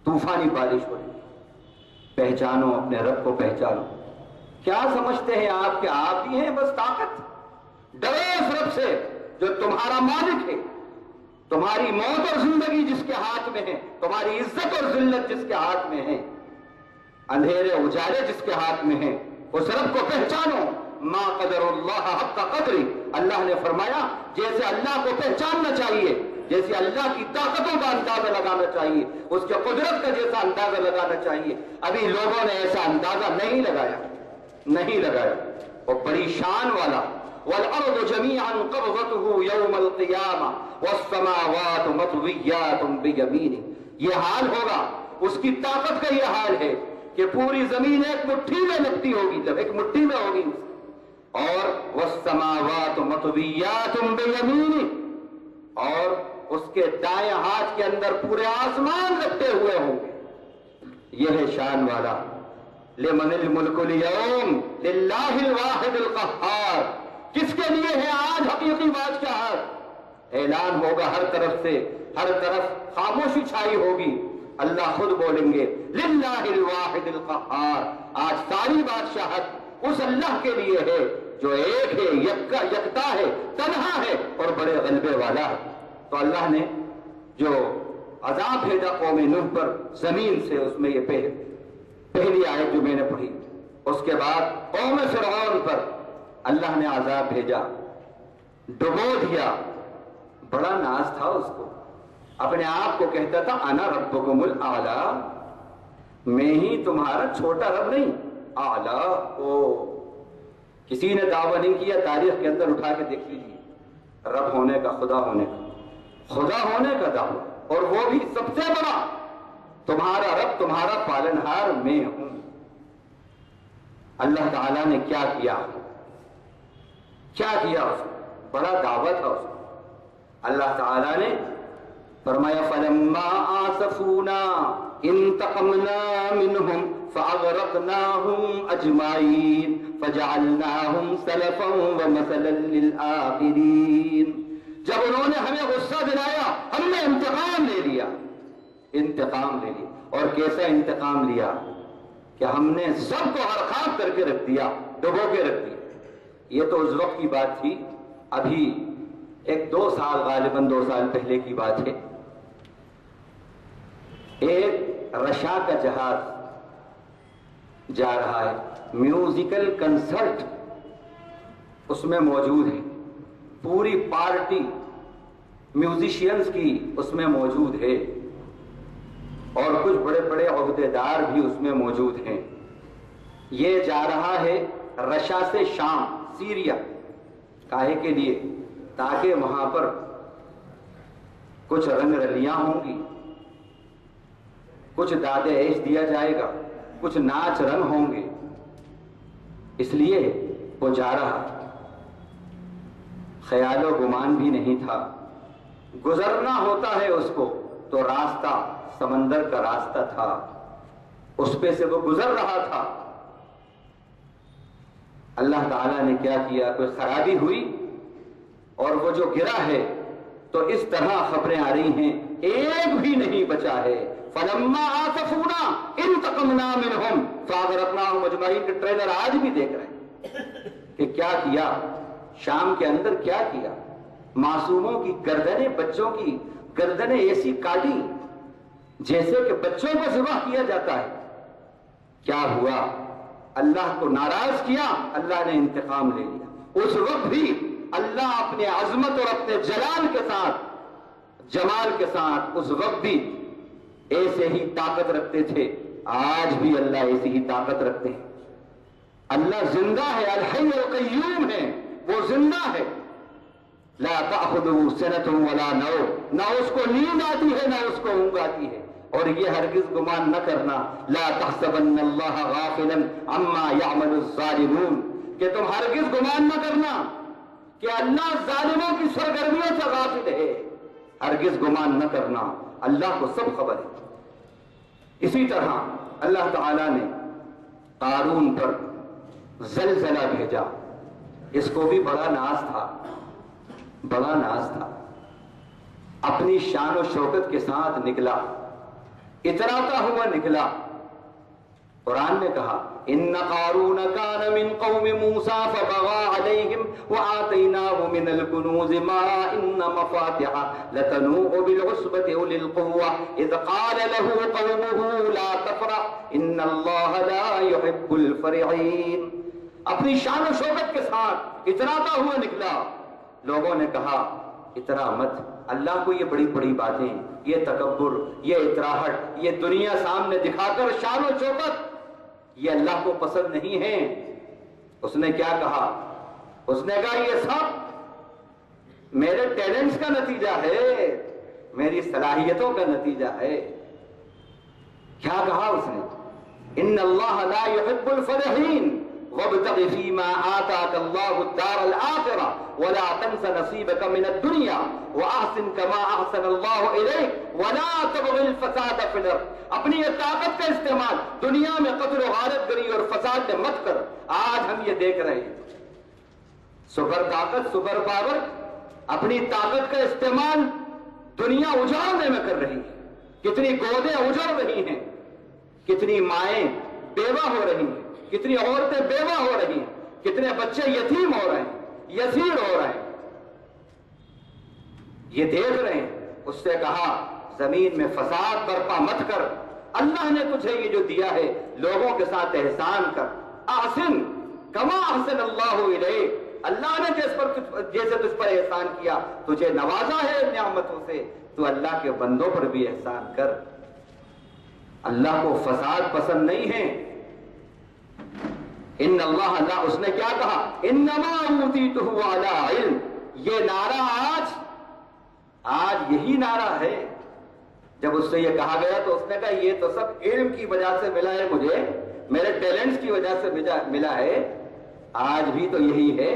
طوفانی بارش ہو رہی ہے. پہچانو اپنے رب کو، پہچانو. کیا سمجھتے ہیں آپ کہ آپ ہی ہیں بس طاقت؟ ڈرو اس رب سے جو تمہارا مالک ہے. تمہاری موت اور زندگی جس کے ہاتھ میں ہے، تمہاری عزت اور ذلت جس کے ہاتھ میں ہے، اندھیرے اجالے جس کے ہاتھ میں ہیں. اس رب کو پہچانو. ما قدر اللہ حق قدری، اللہ نے فرمایا جیسے اللہ کو پہچاننا چاہیے، جیسے اللہ کی طاقتوں کا اندازہ لگانا چاہیے، اس کے قدرت کا جیسا اندازہ لگانا چاہیے، ابھی لوگوں نے ایسا اندازہ نہیں لگایا. وہ بڑی شان والا، والارض جميعا قبضته يوم القيامة والسماوات مطويات بيمينه. یہ حال ہوگا، اس کی طاقت کا یہ حال ہے کہ پوری زمین ایک مٹھی میں لگتی ہوگی، جب ایک مٹھی میں ہوگی. اور والسماوات مطویات بیمینہ، اور اس کے دائیں ہاتھ کے اندر پورے آسمان لپٹے ہوئے ہوں گے. یہ ہے شان والا. لمن الملک اليوم للہ الواحد القہار. کس کے لیے ہے آج حقیقی بادشاہت؟ اعلان ہوگا ہر طرف سے، ہر طرف خاموشی چھائی ہوگی. اللہ خود بولیں گے للہ الواحد القہار. آج ساری بادشاہت اس اللہ کے لیے ہے جو ایک ہے، یکتا ہے، تنہا ہے اور بڑے غلبے والا ہے. تو اللہ نے جو عذاب بھیجا قوم نوح پر زمین سے، اس میں یہ پہلی آیت جو میں نے پڑھی. اس کے بعد قوم فرعون پر اللہ نے عذاب بھیجا، ڈبو دیا. بڑا ناز تھا اس کو، اپنے آپ کو کہتا تھا انا ربکم الاعلی، میں ہی تمہارا چھوٹا رب نہیں، اعلی. او کسی نے دعویٰ نہیں کیا، تاریخ کے اندر اٹھا کے دیکھ لیجیے، رب ہونے کا، خدا ہونے کا، خدا ہونے کا دعویٰ، اور وہ بھی سب سے بڑا. تمہارا رب، تمہارا پالنہار میں ہوں. اللہ تعالیٰ نے کیا کیا اس کو؟ بڑا دعویٰ تھا اس کو. اللہ تعالیٰ نے فرمایا فَلَمَّا آسَفُونَا انتقمنا منهم فأغرقناهم أجمعين فجعلناهم سلفا ومثلا للآخرين. جب انہوں نے ہمیں غصہ دلایا، ہم نے انتقام لے لیا. اور کیسا انتقام لیا کہ ہم نے سب کو غرقاب کر کے رکھ دیا، ڈبو کے رکھ دیا. یہ تو اس وقت کی بات تھی، ابھی 1-2 سال، غالباً 2 سال پہلے کی بات ہے. ایک رشا کا جہاز جا رہا ہے، میوزیکل کنسرٹ اس میں موجود ہے، پوری پارٹی میوزیشینز کی اس میں موجود ہے، اور کچھ بڑے بڑے عہدیدار بھی اس میں موجود ہیں. یہ جا رہا ہے رشا سے شام، سیریا. کاہے کے لیے؟ تاکہ وہاں پر کچھ رنگ رلیاں ہوں گی، کچھ داد عیش دیا جائے گا، کچھ ناچ رنگ ہوں گے. اس لیے وہ جا رہا. خیال و گمان بھی نہیں تھا. گزرنا ہوتا ہے اس کو تو راستہ سمندر کا راستہ تھا، اس پہ سے وہ گزر رہا تھا. اللہ تعالیٰ نے کیا کیا؟ کوئی خرابی ہوئی اور وہ جو گرا ہے، تو اس طرح خبریں آ رہی ہیں ایک بھی نہیں بچا ہے. فَلَمَّا آسَفُونَا انتقمنا منهم فَأَغْرَقْنَاهُمْ أَجْمَعِينَ کے ٹریلر آج بھی دیکھ رہے ہیں کہ کیا کیا شام کے اندر، کیا کیا. معصوموں کی گردنیں، بچوں کی گردنیں ایسی کاٹی جیسے کہ بچوں کو ذبح کیا جاتا ہے. کیا ہوا؟ اللہ کو ناراض کیا، اللہ نے انتقام لے لیا۔ اس وقت بھی اللہ اپنے عظمت اور اپنے جلال کے ساتھ، جمال کے ساتھ اس وقت بھی ایسے ہی طاقت رکھتے تھے، آج بھی اللہ ایسی ہی طاقت رکھتے ہیں۔ اللہ زندہ ہے، الحی القیوم ہے، وہ زندہ ہے۔ لا تأخذه سنة ولا نوم، نہ اس کو نیند آتی ہے نہ اس کو اونگ آتی ہے۔ اور یہ ہرگز گمان نہ کرنا، لا تحسبن اللہ غافلا عما يعمل الظالمون، کہ تم ہرگز گمان نہ کرنا کہ اللہ ظالموں کی سرگرمیوں سے غافل ہے، ہرگز گمان نہ کرنا، اللہ کو سب خبر ہے۔ اسی طرح اللہ تعالیٰ نے قارون پر زلزلہ بھیجا، اس کو بھی بڑا ناز تھا، بڑا ناز تھا، اپنی شان و شوکت کے ساتھ نکلا، اتراتا ہوا نکلا۔ قرآن نے کہا ان قارون کان من قوم موسیٰ فبغى علیہم وآتیناہ من الکنوز ما ان مفاتحہ لتنوء بالعصبۃ اولي القوہ اذ قال له قومه لا تفرح ان اللہ لا يحب الفرحین۔ اپنی شان و شوکت کے ساتھ اتراتا ہوا نکلا۔ لوگوں نے کہا اترا مت، اللہ کو یہ بڑی بڑی باتیں، یہ تکبر، یہ اتراہٹ، یہ دنیا سامنے دکھا کر شان و شوکت، یہ اللہ کو پسند نہیں ہے۔ اس نے کیا کہا؟ اس نے کہا یہ سب میرے ٹیلنٹس کا نتیجہ ہے، میری صلاحیتوں کا نتیجہ ہے۔ کیا کہا اس نے؟ ان اللہ لا يحب الفرحین وابتغ فيما آتاك الله الدار الآخرة ولا تنس نصيبك من الدنيا وأحسن كما أحسن الله إليك ولا تبغ الفساد في الأرض۔ اپنی یہ طاقت کا استعمال دنیا میں قتل و غارت گری اور فساد میں مت کر۔ آج ہم یہ دیکھ رہے ہیں، سپر طاقت، سپر پاور، اپنی طاقت کا استعمال دنیا اجاڑنے میں کر رہی ہے۔ کتنی گودیں اجڑ رہی ہیں، کتنی مائیں بیوہ ہو رہی ہیں، کتنی عورتیں بیوہ ہو رہی ہیں، کتنے بچے یتیم ہو رہے ہیں، یسیر ہو رہے ہیں، یہ دیکھ رہے ہیں۔ اس سے کہا زمین میں فساد برپا مت کر، اللہ نے تجھے یہ جو دیا ہے لوگوں کے ساتھ احسان کر، احسن کما احسن اللہ الیک، اللہ نے جیسے تجھ پر احسان کیا، تجھے نوازا ہے نعمتوں سے، تو اللہ کے بندوں پر بھی احسان کر۔ اللہ کو فساد پسند نہیں ہے۔ ان اللہ، اللہ اس نے کیا کہا؟ انما اوتیتہ علی علم، یہ نعرہ آج یہی نعرہ ہے۔ جب اس سے یہ کہا گیا تو اس نے کہا یہ تو سب علم کی وجہ سے ملا ہے، مجھے میرے ٹیلنٹس کی وجہ سے ملا ہے۔ آج بھی تو یہی ہے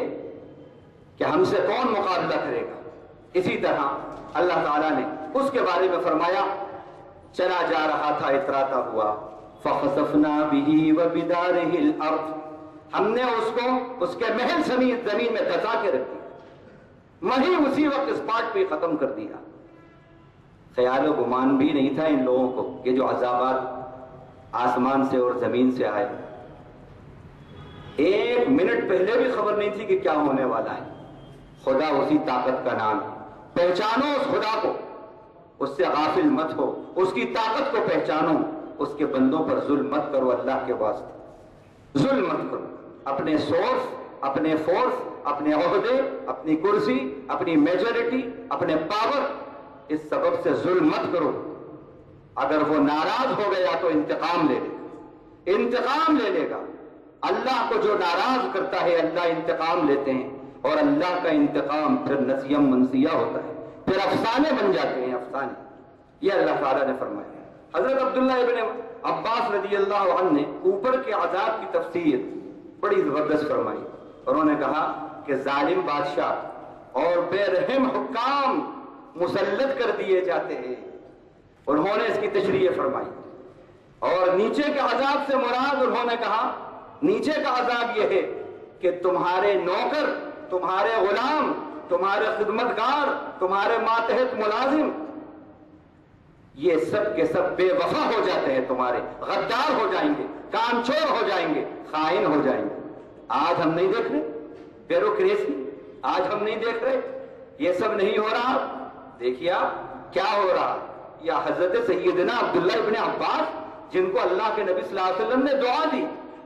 کہ ہم سے کون مقابلہ کرے گا۔ اسی طرح اللہ تعالیٰ نے اس کے بارے میں فرمایا، چلا جا رہا تھا اتراتا ہوا، فخسفنا به وبداره الارض، ہم نے اس کو اس کے محل سمیت زمین میں دھسا کے رکھ دیا، وہیں اسی وقت اسپاٹ پہ ختم کر دیا۔ خیال و گمان بھی نہیں تھا ان لوگوں کو کہ جو عذابات آسمان سے اور زمین سے آئے، ایک منٹ پہلے بھی خبر نہیں تھی کہ کیا ہونے والا ہے۔ خدا اسی طاقت کا نام ہے، پہچانو اس خدا کو، اس سے غافل مت ہو، اس کی طاقت کو پہچانو، اس کے بندوں پر ظلم مت کرو، اللہ کے واسطے ظلم مت کرو۔ اپنے سورس، اپنے فورس، اپنے عہدے، اپنی کرسی، اپنی میجورٹی، اپنے پاور، اس سبب سے ظلم مت کرو۔ اگر وہ ناراض ہو گیا تو انتقام لے لے گا، انتقام لے لے گا۔ اللہ کو جو ناراض کرتا ہے اللہ انتقام لیتے ہیں، اور اللہ کا انتقام پھر نسیم منسیہ ہوتا ہے، پھر افسانے بن جاتے ہیں، افسانے۔ یہ اللہ تعالیٰ نے فرمایا۔ حضرت عبداللہ ابن عباس رضی اللہ عنہ نے اوپر کے عذاب کی تفسیر بڑی زبردست فرمائی۔ انہوں نے کہا کہ ظالم بادشاہ اور بے رحم حکام مسلط کر دیے جاتے ہیں، انہوں نے اس کی تشریح فرمائی۔ اور نیچے کے عذاب سے مراد انہوں نے کہا نیچے کا عذاب یہ ہے کہ تمہارے نوکر، تمہارے غلام، تمہارے خدمتگار، تمہارے ماتحت ملازم، یہ سب کے سب بے وفا ہو جاتے ہیں، تمہارے غدار ہو جائیں گے، کام چور ہو جائیں گے، خائن ہو جائیں گے۔ آج ہم نہیں دیکھ رہے بیوروکریسی، آج ہم نہیں دیکھ رہے یہ سب نہیں ہو رہا۔ دیکھیے آپ کیا ہو رہا۔ یا حضرت سیدنا عبداللہ ابن عباس، جن کو اللہ کے نبی صلی اللہ علیہ وسلم نے دعا دی،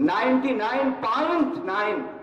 99.9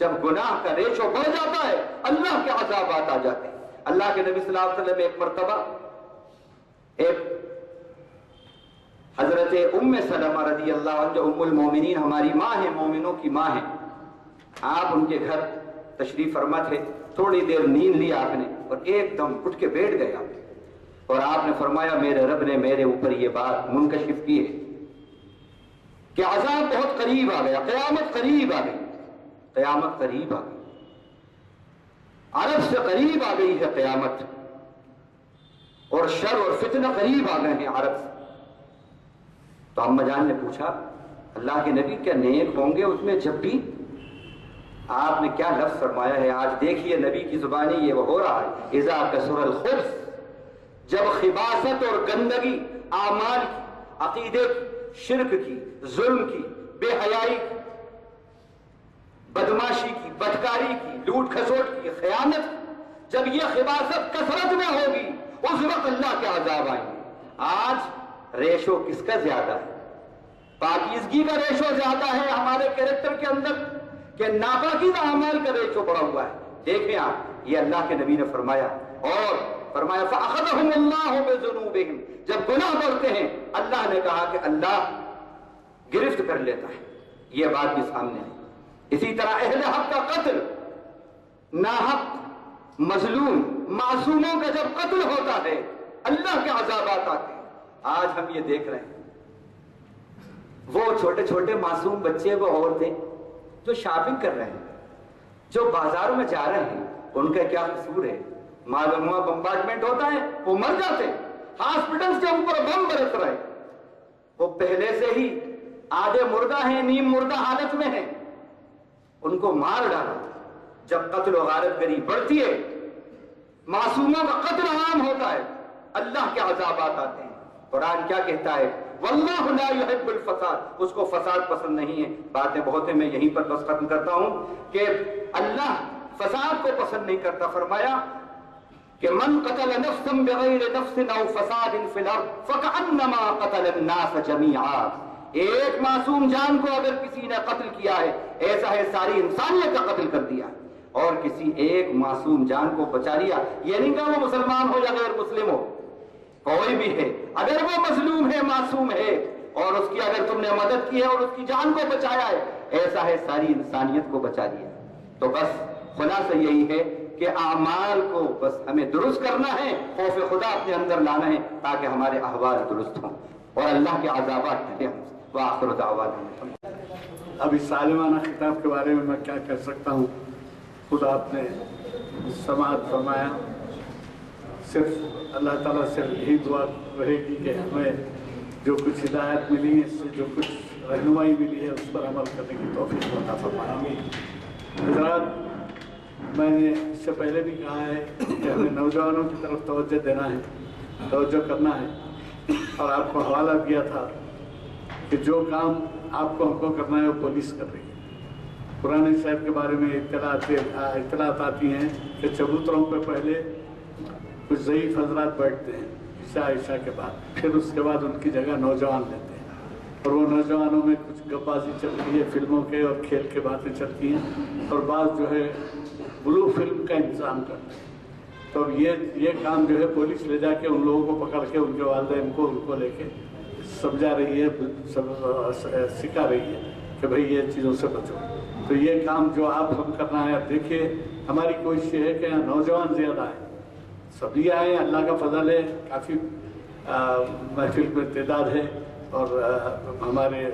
جب گناہ کا ریشو بڑھ جاتا ہے اللہ کے عذابات آ جاتے ہیں۔ اللہ کے نبی صلی اللہ علیہ وسلم ایک مرتبہ ایک حضرت ام سلمہ رضی اللہ عنہ جو ام المومنین ہماری ماں ہیں، مومنوں کی ماں ہیں، آپ ان کے گھر تشریف فرما تھے، تھوڑی دیر نیند لی آپ نے اور ایک دم اٹھ کے بیٹھ گئے آپ، اور آپ نے فرمایا میرے رب نے میرے اوپر یہ بات منکشف کی ہے کہ عذاب بہت قریب آ گیا، قیامت قریب آ گئی، قیامت قریب آ گئی، عرب سے قریب آ گئی ہے قیامت، اور شر اور فتنہ قریب آ گئے ہیں عرب سے۔ تو اماں جان نے پوچھا اللہ کے نبی کیا نیک ہوں گے اس میں؟ جب بھی آپ نے کیا لفظ فرمایا ہے، آج دیکھیے نبی کی زبانی یہ وہ ہو رہا ہے، اذا کثر الخبث، جب خباثت اور گندگی اعمال کی، عقیدے کی، شرک کی، ظلم کی، بے حیائی کی، بدماشی کی، بدکاری کی، لوٹ کھسوٹ کی، خیانت کی، جب یہ خباثت کثرت میں ہوگی اس وقت اللہ کے عذاب آئیں گے۔ آج ریشو کس کا زیادہ ہے؟ پاکیزگی کا ریشو زیادہ ہے ہمارے کیریکٹر کے اندر کہ ناپاکیزہ اعمال کا ریشو بڑا ہوا ہے؟ دیکھیں آپ، یہ اللہ کے نبی نے فرمایا، اور فرمایا فَأَخَذَهُمُ اللَّهُ بِذُنُوبِهِمْ، جب گناہ بڑھتے ہیں اللہ نے کہا کہ اللہ گرفت کر لیتا ہے، یہ بات بھی سامنے ہے۔ اسی طرح اہل حق کا قتل، ناحق مظلوم معصوموں کا جب قتل ہوتا ہے اللہ کے عذابات آتے ہیں۔ آج ہم یہ دیکھ رہے ہیں وہ چھوٹے چھوٹے معصوم بچے، وہ عورتیں جو شاپنگ کر رہے ہیں، جو بازاروں میں جا رہے ہیں، ان کا کیا قصور ہے؟ معلوم ہوا بمبارڈمنٹ ہوتا ہے وہ مر جاتے ہیں، ہاسپٹلز کے اوپر بم برس رہے ہیں، وہ پہلے سے ہی آدھے مردہ ہیں، نیم مردہ حالت میں ہیں، ان کو مار ڈالا۔ جب قتل و غارت گری بڑھتی ہے، معصوموں کا قتل عام ہوتا ہے، اللہ کے عذابات آتے ہیں۔ قرآن کیا کہتا ہے؟ واللہ لا يحب الفساد، اس کو فساد پسند نہیں ہے۔ باتیں بہت ہیں، میں یہیں پر بس ختم کرتا ہوں کہ اللہ فساد کو پسند نہیں کرتا۔ فرمایا کہ من قتل نفسا بغیر نفس او فساد فی الارض فکأنما قتل الناس جميعا، ایک معصوم جان کو اگر کسی نے قتل کیا ہے ایسا ہے ساری انسانیت کا قتل کر دیا، اور کسی ایک معصوم جان کو بچا لیا، یہ نہیں کہ وہ مسلمان ہو یا غیر مسلم ہو، کوئی بھی ہے، اگر وہ مظلوم ہے، معصوم ہے، اور اس کی اگر تم نے مدد کی ہے اور اس کی جان کو بچایا ہے، ایسا ہے ساری انسانیت کو بچا لیا۔ تو بس خلاصہ یہی ہے کہ اعمال کو بس ہمیں درست کرنا ہے، خوف خدا اپنے اندر لانا ہے تاکہ ہمارے احوال درست ہوں اور اللہ کے عذابات ٹھہرے ہم سے۔ وآخر دعوانا۔ اب اس عالمانہ خطاب کے بارے میں کیا کہہ سکتا ہوں، خود آپ نے سماعت فرمایا، صرف اللہ تعالیٰ سے یہی دعا رہے گی کہ ہمیں جو کچھ ہدایت ملی ہے، اس سے جو کچھ رہنمائی ملی ہے اس پر عمل کرنے کی توفیق عطا فرمائے۔ حضرات، میں نے اس سے پہلے بھی کہا ہے کہ ہمیں نوجوانوں کی طرف توجہ دینا ہے، توجہ کرنا ہے، اور آپ کو حوالہ دیا تھا کہ جو کام آپ کو ہم کو کرنا ہے وہ پولیس کر رہی ہے۔ قرآن صاحب کے بارے میں اطلاعات آتی ہیں کہ چبوتروں پہ پہلے کچھ ضعیف حضرات بیٹھتے ہیں عشاء کے بعد، پھر اس کے بعد ان کی جگہ نوجوان لیتے ہیں، اور وہ نوجوانوں میں کچھ گپ بازی چل رہی ہے، فلموں کے اور کھیل کے باتیں چلتی ہیں، اور بعض جو ہے بلو فلم کا انتظام کرتے ہیں۔ تو یہ کام جو ہے پولیس لے جا کے ان لوگوں کو پکڑ کے ان کے والدین کو ان کو لے کے سمجھا رہی ہے، سکھا رہی ہے کہ بھئی یہ چیزوں سے بچو۔ تو یہ کام جو آپ ہم کرنا ہے، آپ دیکھیے ہماری کوشش یہ ہے کہ نوجوان زیادہ آئیں، سبھی آئیں، اللہ کا فضل ہے، کافی محفل میں تعداد ہے، اور ہمارے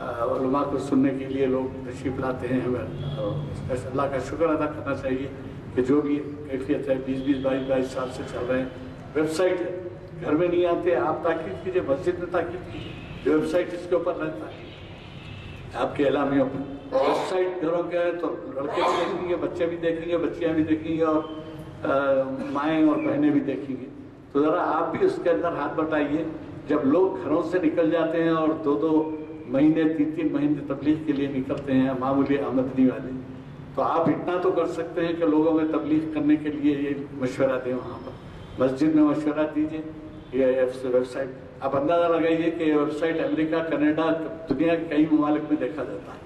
علماء کو سننے کے لیے لوگ تشریف لاتے ہیں۔ ہمیں اللہ کا شکر ادا کرنا چاہیے کہ جو بھی کیفیت ہے 20 22 سال سے چل رہے ہیں۔ ویب سائٹ ہے، گھر میں نہیں آتے، آپ تاکید کیجئے، مسجد میں تاکید کیجئے، ویب سائٹ اس کے اوپر رہتا ہے آپ کے اعلامیوں پر۔ ویب سائٹ گھروں کے ہے تو لڑکے بھی دیکھیں گے، بچے بھی دیکھیں گے، بچیاں بھی دیکھیں گے، اور مائیں اور بہنیں بھی دیکھیں گے۔ تو ذرا آپ بھی اس کے اندر ہاتھ بٹائیے۔ جب لوگ گھروں سے نکل جاتے ہیں اور 2 مہینے 3 مہینے تبلیغ کے لیے نکلتے ہیں، معمولی آمدنی والے، تو آپ اتنا تو کر سکتے ہیں کہ لوگوں میں تبلیغ کرنے کے لیے یہ مشورہ دیں، وہاں پر مسجد میں مشورہ دیجیے، یہ ویب سائٹ آپ اندازہ لگائیے کہ یہ ویب سائٹ امریکہ، کینیڈا، دنیا کے کئی ممالک میں دیکھا جاتا ہے۔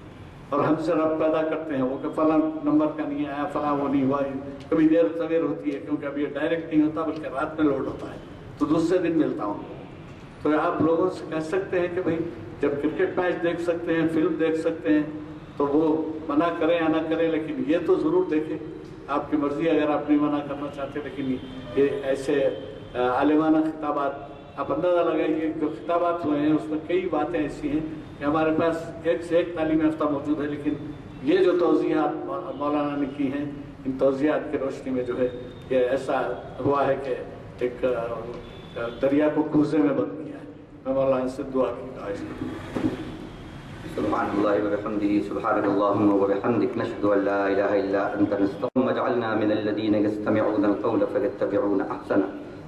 اور ہم سے رب پیدا کرتے ہیں وہ کہ فلاں نمبر کا نہیں آیا، فلاں وہ نہیں ہوا، کبھی دیر سویر ہوتی ہے کیونکہ ابھی یہ ڈائریکٹ نہیں ہوتا بلکہ رات میں لوڈ ہوتا ہے تو دوسرے دن ملتا ہوں. تو آپ لوگوں سے کہہ سکتے ہیں کہ بھائی جب کرکٹ میچ دیکھ سکتے ہیں، فلم دیکھ سکتے ہیں تو وہ منع کریں یا نہ کریں، لیکن یہ تو ضرور دیکھیں. آپ کی مرضی اگر آپ نہیں منع کرنا چاہتے، لیکن یہ ایسے عالمانہ خطابات آپ اندازہ لگائیے جو خطابات ہوئے ہیں اس میں کئی باتیں ایسی ہیں کہ ہمارے پاس ایک سے ایک تعلیم یافتہ موجود ہے، لیکن یہ جو توضیحات مولانا نے کی ہیں ان توضیحات کی روشنی میں جو ہے یہ ایسا ہوا ہے کہ ایک دریا کو کوزے میں بدل کیا ہے. میں مولانا سے دعا کی خواہش کرتا ہوں. سبحان اللہ وبحمدہ سبحانک اللہم وبحمدک نشہد ان لا الہ الا انت نستغفرک واجعلنا من الذین یستمعون القول فیتبعون احسنہ.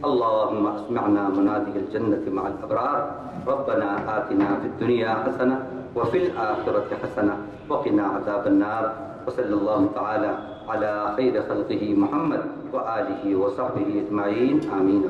اللهم اسمعنا منادی الجنة مع الابرار ربنا آتنا في الدنيا حسنة وفي الآخرة حسنة وقنا عذاب النار. وصلی اللہ تعالی على خیر خلقہ محمد وآلہ وصحبہ اجمعین. آمین.